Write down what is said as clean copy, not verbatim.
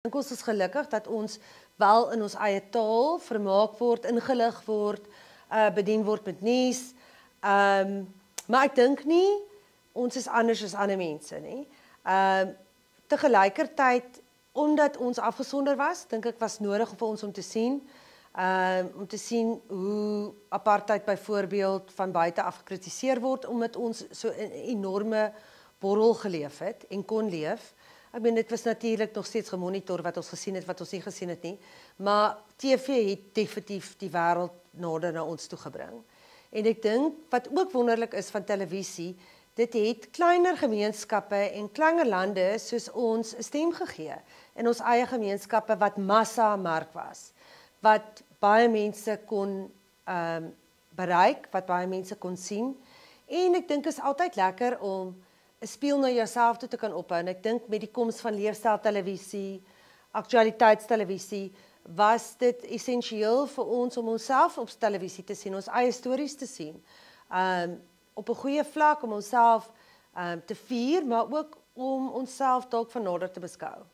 Dink ons is gelukkig dat ons wel in ons eie taal vermaak word, ingelig word, bedien word met nuus. Maar ek dink nie ons is anders as ander mense nie. Tegelijkertijd, omdat ons afgesonder was, dink ek was nodig vir ons om te sien hoe apartheid byvoorbeeld van buite af gekritiseer word, omdat ons so 'n enorme borrel geleef het en kon leef. Ek meen, dit was natuurlijk nog steeds gemonitor wat ons gesien het, wat ons nie gesien het nie, maar TV het definitief die wêreld nader na ons toegebring. En ek dink, wat ook wonderlik is van televisie, dit het kleiner gemeenskappe en kleiner lande soos ons 'n stem gegee, in ons eie gemeenskappe wat massa mark was, wat baie mense kon bereik, wat baie mense kon sien, en ek dink is altyd lekker om 'n spieël na jouself toe te kan ophou, en ek dink met die koms van leefstyltelevisie, aktualiteitstelevisie, was dit essensieel vir ons om onsself op televisie te sien, ons eie stories te sien, op 'n goeie vlak om onsself te vier, maar ook om onsself dalk van nader te beskou.